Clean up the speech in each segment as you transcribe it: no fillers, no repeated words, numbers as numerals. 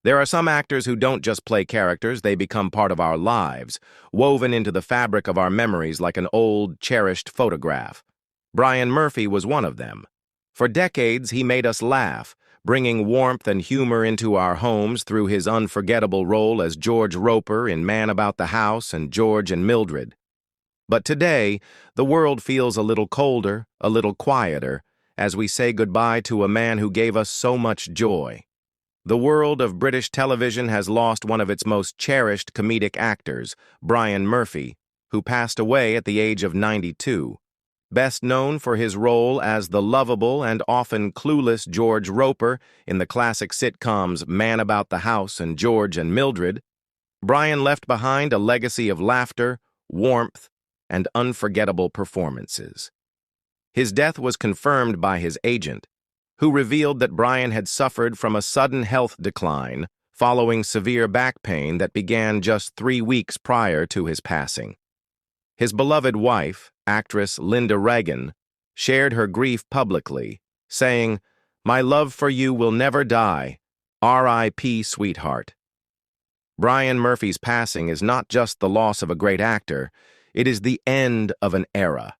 There are some actors who don't just play characters, they become part of our lives, woven into the fabric of our memories like an old, cherished photograph. Brian Murphy was one of them. For decades, he made us laugh, bringing warmth and humor into our homes through his unforgettable role as George Roper in Man About the House and George and Mildred. But today, the world feels a little colder, a little quieter, as we say goodbye to a man who gave us so much joy. The world of British television has lost one of its most cherished comedic actors, Brian Murphy, who passed away at the age of 92. Best known for his role as the lovable and often clueless George Roper in the classic sitcoms Man About the House and George and Mildred, Brian left behind a legacy of laughter, warmth, and unforgettable performances. His death was confirmed by his agent, who revealed that Brian had suffered from a sudden health decline following severe back pain that began just 3 weeks prior to his passing. His beloved wife, actress Linda Reagan, shared her grief publicly, saying, "My love for you will never die. R.I.P. sweetheart." Brian Murphy's passing is not just the loss of a great actor, it is the end of an era.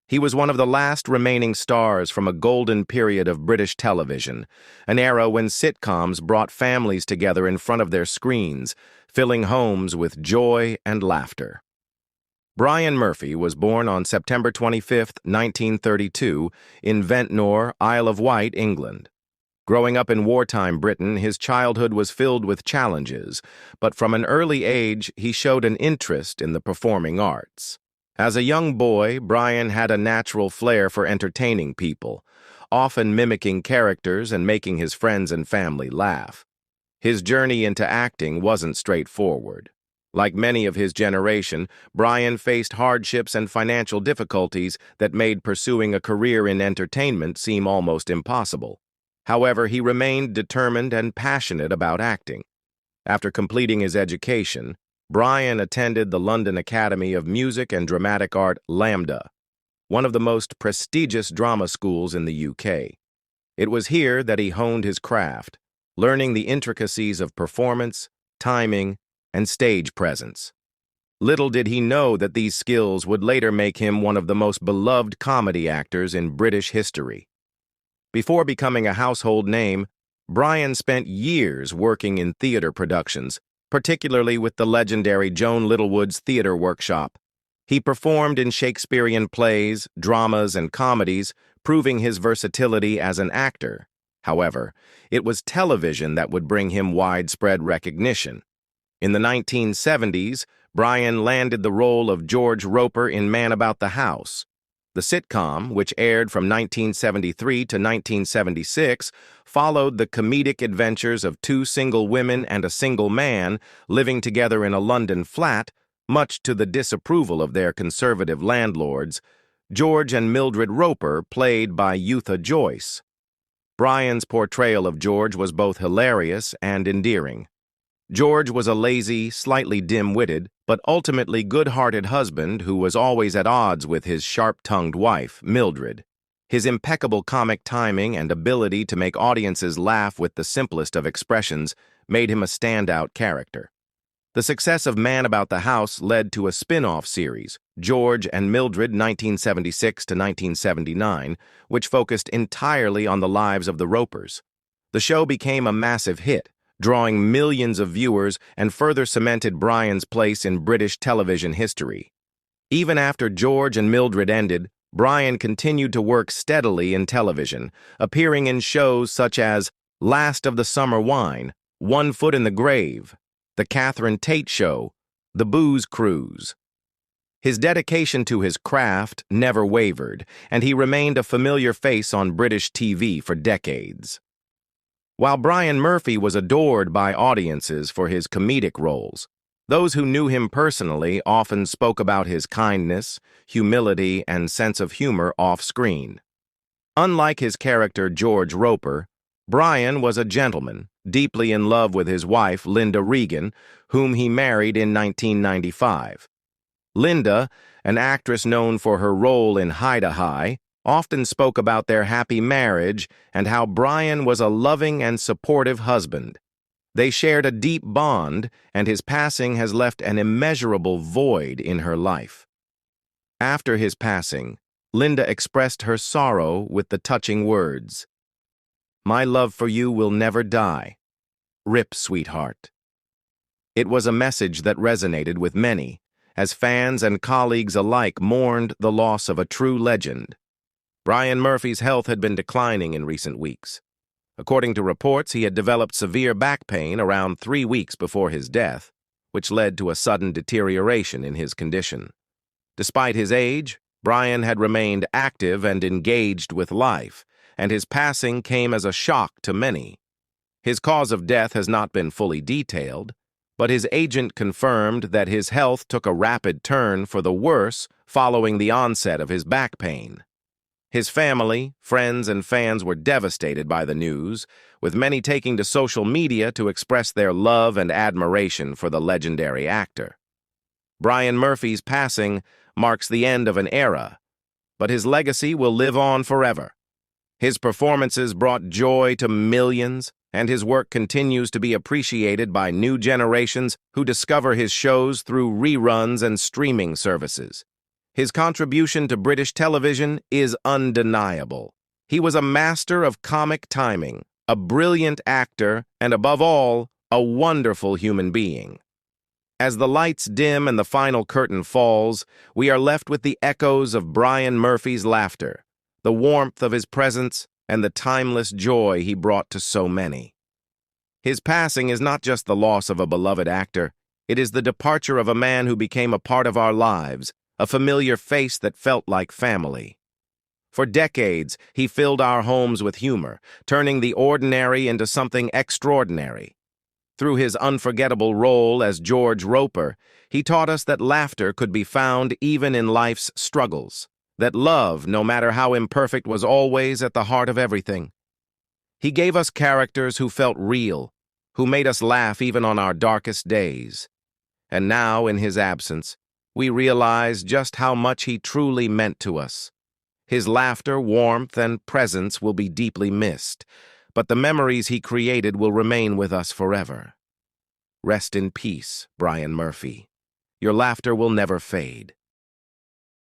He was one of the last remaining stars from a golden period of British television, an era when sitcoms brought families together in front of their screens, filling homes with joy and laughter. Brian Murphy was born on September 25, 1932, in Ventnor, Isle of Wight, England. Growing up in wartime Britain, his childhood was filled with challenges, but from an early age he showed an interest in the performing arts. As a young boy, Brian had a natural flair for entertaining people, often mimicking characters and making his friends and family laugh. His journey into acting wasn't straightforward. Like many of his generation, Brian faced hardships and financial difficulties that made pursuing a career in entertainment seem almost impossible. However, he remained determined and passionate about acting. After completing his education, Brian attended the London Academy of Music and Dramatic Art, LAMDA, one of the most prestigious drama schools in the UK. It was here that he honed his craft, learning the intricacies of performance, timing, and stage presence. Little did he know that these skills would later make him one of the most beloved comedy actors in British history. Before becoming a household name, Brian spent years working in theater productions, particularly with the legendary Joan Littlewood's Theater Workshop. He performed in Shakespearean plays, dramas, and comedies, proving his versatility as an actor. However, it was television that would bring him widespread recognition. In the 1970s, Brian landed the role of George Roper in Man About the House. The sitcom, which aired from 1973 to 1976, followed the comedic adventures of two single women and a single man living together in a London flat, much to the disapproval of their conservative landlords. George and Mildred Roper, played by Eutha Joyce. Brian's portrayal of George was both hilarious and endearing. George was a lazy, slightly dim-witted, but ultimately good-hearted husband who was always at odds with his sharp-tongued wife, Mildred. His impeccable comic timing and ability to make audiences laugh with the simplest of expressions made him a standout character. The success of Man About the House led to a spin-off series, George and Mildred 1976 to 1979, which focused entirely on the lives of the Ropers. The show became a massive hit, drawing millions of viewers and further cemented Brian's place in British television history. Even after George and Mildred ended, Brian continued to work steadily in television, appearing in shows such as Last of the Summer Wine, One Foot in the Grave, The Catherine Tate Show, The Booze Cruise. His dedication to his craft never wavered, and he remained a familiar face on British TV for decades. While Brian Murphy was adored by audiences for his comedic roles, those who knew him personally often spoke about his kindness, humility, and sense of humor off-screen. Unlike his character George Roper, Brian was a gentleman, deeply in love with his wife Linda Reagan, whom he married in 1995. Linda, an actress known for her role in Hi-de-Hi, often spoke about their happy marriage and how Brian was a loving and supportive husband. They shared a deep bond, and his passing has left an immeasurable void in her life. After his passing, Linda expressed her sorrow with the touching words, "My love for you will never die. Rip, sweetheart." It was a message that resonated with many, as fans and colleagues alike mourned the loss of a true legend. Brian Murphy's health had been declining in recent weeks. According to reports, he had developed severe back pain around 3 weeks before his death, which led to a sudden deterioration in his condition. Despite his age, Brian had remained active and engaged with life, and his passing came as a shock to many. His cause of death has not been fully detailed, but his agent confirmed that his health took a rapid turn for the worse following the onset of his back pain. His family, friends, and fans were devastated by the news, with many taking to social media to express their love and admiration for the legendary actor. Brian Murphy's passing marks the end of an era, but his legacy will live on forever. His performances brought joy to millions, and his work continues to be appreciated by new generations who discover his shows through reruns and streaming services. His contribution to British television is undeniable. He was a master of comic timing, a brilliant actor, and above all, a wonderful human being. As the lights dim and the final curtain falls, we are left with the echoes of Brian Murphy's laughter, the warmth of his presence, and the timeless joy he brought to so many. His passing is not just the loss of a beloved actor, it is the departure of a man who became a part of our lives, a familiar face that felt like family. For decades, he filled our homes with humor, turning the ordinary into something extraordinary. Through his unforgettable role as George Roper, he taught us that laughter could be found even in life's struggles, that love, no matter how imperfect, was always at the heart of everything. He gave us characters who felt real, who made us laugh even on our darkest days. And now, in his absence, we realize just how much he truly meant to us. His laughter, warmth, and presence will be deeply missed, but the memories he created will remain with us forever. Rest in peace, Brian Murphy. Your laughter will never fade.